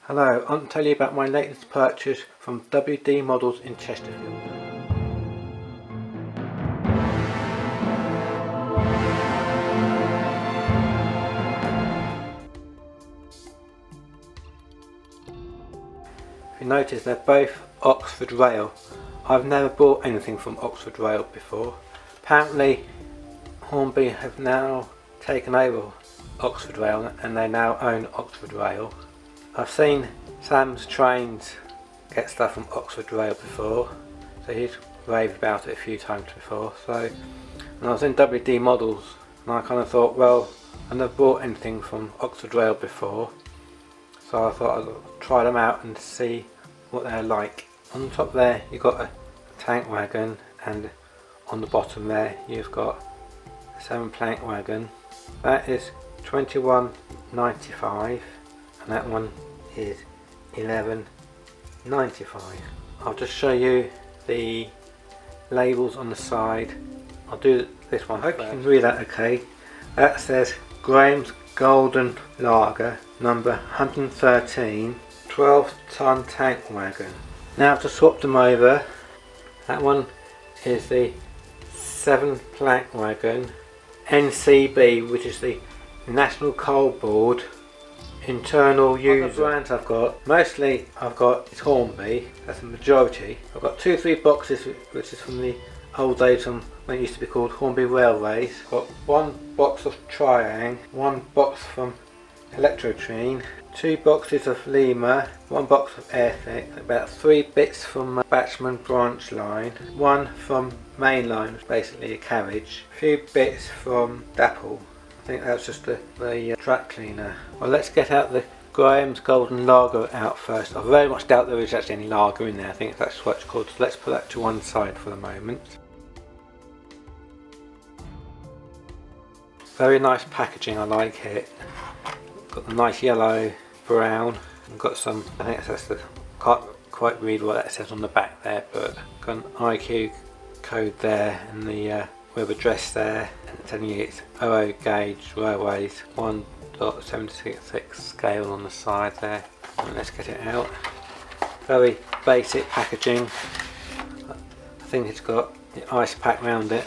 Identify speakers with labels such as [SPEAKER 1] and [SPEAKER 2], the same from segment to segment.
[SPEAKER 1] Hello, I want to tell you about my latest purchase from WD Models in Chesterfield. If you notice, they're both Oxford Rail. I've never bought anything from Oxford Rail before. Apparently Hornby have now taken over Oxford Rail and they now own Oxford Rail. I've seen Sam's Trains get stuff from Oxford Rail before, so he's raved about it a few times before. So, and I was in WD Models and I kind of thought, well, I've never bought anything from Oxford Rail before, so I thought I'd try them out and see what they're like. On the top there you've got a Tank Wagon, and on the bottom there you've got a 7 Plank Wagon. That is $21.95 and that one is $11.95. I'll just show you the labels on the side. I'll do this one. I hope you can read that okay. That says Graham's Golden Lager number 113 12-ton Tank Wagon. Now to swap them over, that one is the 7 Plank Wagon NCB, which is the National Coal Board internal user. The brands I've got, mostly I've got is Hornby, that's the majority. I've got 2-3 boxes which is from the old days from when it used to be called Hornby Railways. I've got 1 box of Triang, 1 box from Electrotrine, 2 boxes of Lima, 1 box of Airfix, about 3 bits from Batchman Branch Line, 1 from Mainline, which is basically a carriage, a few bits from Dapple. I think that's just the track cleaner. Well, let's get out the Graham's Golden Lager out first. I very much doubt there is actually any lager in there. I think that's what it's called. So let's put that to one side for the moment. Very nice packaging, I like it. Got the nice yellow, brown, and got some, I think that's the, can't quite read what that says on the back there, but got an IQ code there and the web address there, and telling you it's 00 gauge railways, 1.766 scale on the side there. And let's get it out. Very basic packaging. I think it's got the ice pack around it.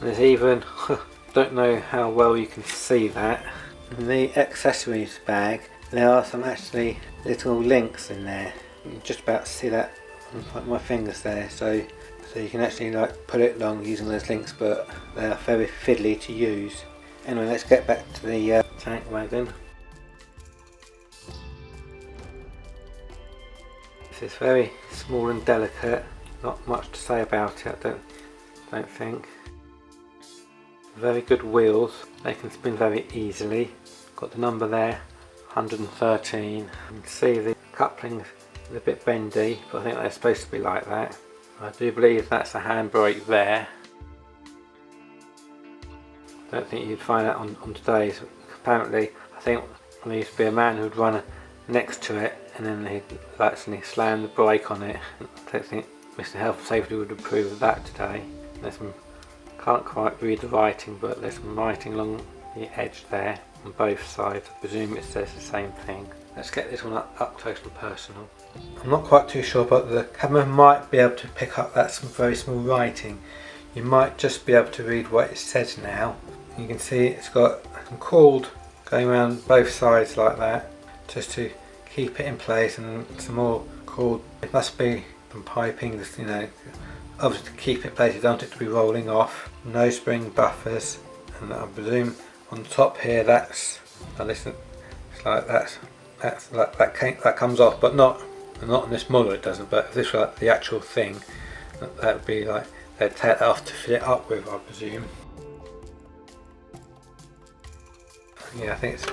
[SPEAKER 1] And there's even, don't know how well you can see that, in the accessories bag there are some actually little links in there. You can just about see that on my fingers there, so you can actually like put it along using those links, but they are very fiddly to use. Anyway, let's get back to the Tank Wagon. This is very small and delicate, not much to say about it, I don't think. Very good wheels, they can spin very easily. Got the number there, 113. You can see the couplings are a bit bendy, but I think they're supposed to be like that. I do believe that's a handbrake there. Don't think you'd find that on today's. Apparently, I think there used to be a man who'd run next to it and then he'd actually slam the brake on it. I don't think Mr. Health and Safety would approve of that today. There's some, can't quite read the writing, but there's some writing along the edge there on both sides. I presume it says the same thing. Let's get this one up close and personal. I'm not quite too sure, but the camera might be able to pick up that some very small writing. You might just be able to read what it says now. You can see it's got some cord going around both sides like that, just to keep it in place, and some more cord. It must be some piping, you know, obviously to keep it in place. You don't want it to be rolling off. No spring buffers, and I presume on the top here that's, listen, it's like that comes off, but not in this model it doesn't. But if this was like the actual thing, that would be like they'd take that off to fit it up with, I presume. Yeah, I think it's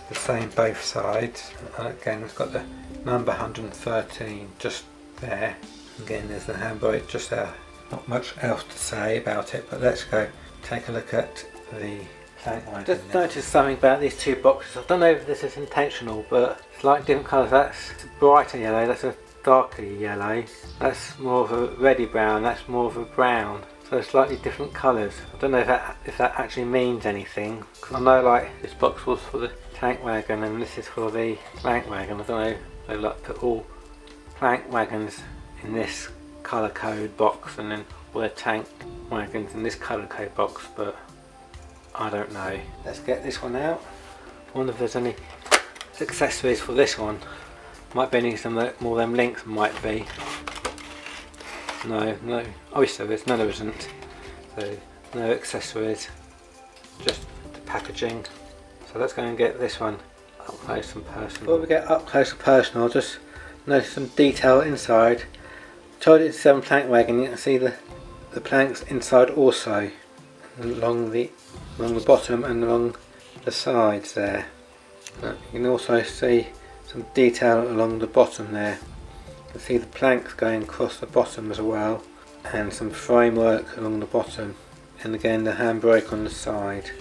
[SPEAKER 1] the same both sides. And again, it's got the number 113 just there. Again, there's the handbrake just there. Not much else to say about it, but let's go take a look at the Tank Wagon. Just noticed something about these two boxes. I don't know if this is intentional, but it's like different colours. That's a brighter yellow, that's a darker yellow. That's more of a reddy brown, that's more of a brown. So slightly different colours. I don't know if that actually means anything, because I know like this box was for the Tank Wagon, and this is for the Plank Wagon. I don't know, they like put all Plank Wagons in this colour code box and then all their Tank Wagons in this colour code box, but I don't know. Let's get this one out. I wonder if there's any accessories for this one. Might be any some more them links, might be. No. Oh yes, there is. No, there isn't. So no accessories, just the packaging. So let's go and get this one up close and personal. Before we get up close and personal, just notice some detail inside. Told it's 7 Plank Wagon. You can see the planks inside also, along the bottom and along the sides there. But you can also see some detail along the bottom there. You can see the planks going across the bottom as well, and some framework along the bottom, and again the handbrake on the side.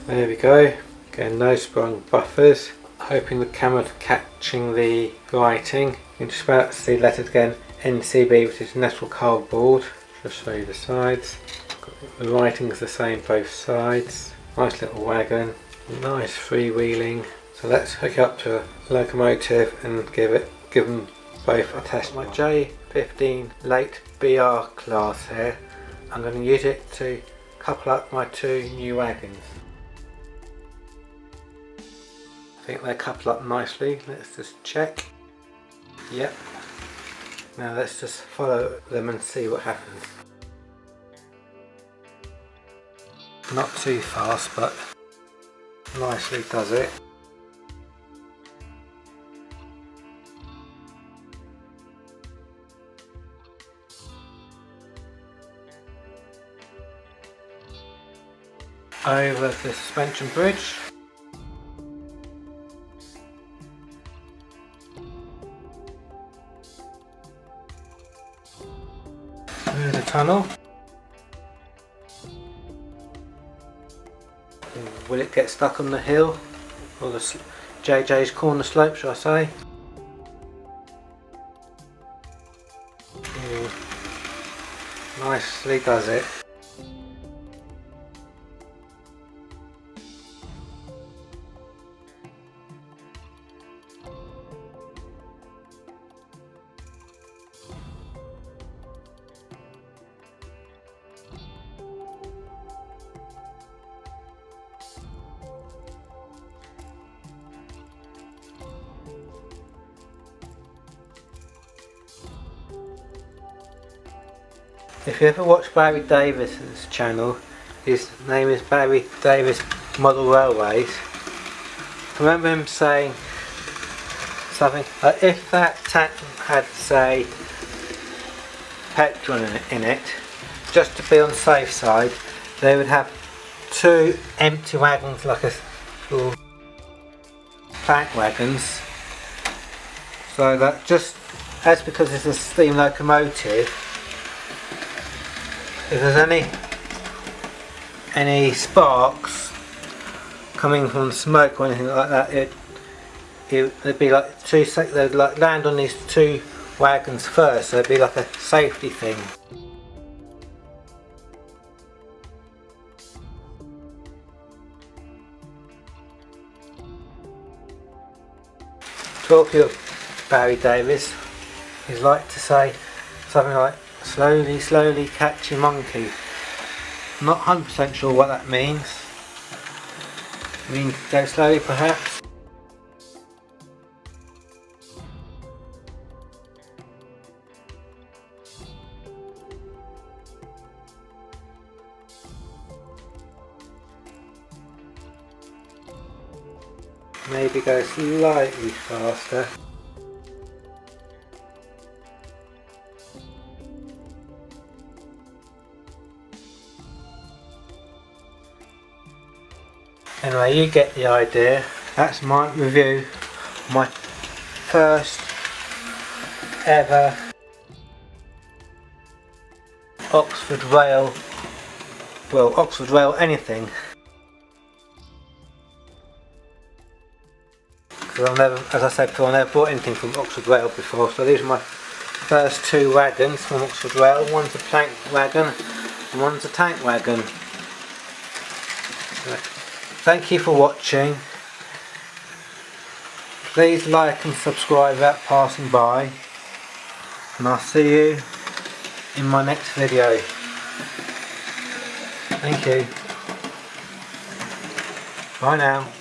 [SPEAKER 1] There we go. Again, no sprung buffers. Hoping the camera catching the writing. You can just about see letters again, NCB, which is natural cardboard. Just show you the sides. The writing is the same both sides. Nice little wagon, nice freewheeling. So let's hook it up to a locomotive and give them both a test. My J15 late BR class here. I'm going to use it to couple up my 2 new wagons. I think they couple up nicely. Let's just check. Yep. Now let's just follow them and see what happens. Not too fast, but nicely does it. Over the suspension bridge. Through the tunnel. Will it get stuck on the hill, or the JJ's corner slope, shall I say? Nicely does it. If you ever watch Barrie Davis's channel, his name is Barrie Davis Model Railways. I remember him saying something like, if that tank had, say, petrol in it, just to be on the safe side, they would have 2 empty wagons, like a little Plank Wagons. So that's because it's a steam locomotive. If there's any sparks coming from smoke or anything like that, it'd be like they'd like land on these 2 wagons first, so it'd be like a safety thing. Talking of Barrie Davis, he'd like to say something like, slowly catch your monkey. I'm not 100% sure what that means. I mean, go slowly perhaps. Maybe go slightly faster. Anyway, you get the idea. That's my review, my first ever Oxford Rail, well, Oxford Rail anything. Because I've never, as I said before, I never bought anything from Oxford Rail before, so these are my first 2 wagons from Oxford Rail. One's a Plank Wagon and one's a Tank Wagon. thank you for watching. Please like and subscribe without passing by, and I'll see you in my next video. Thank you. Bye now.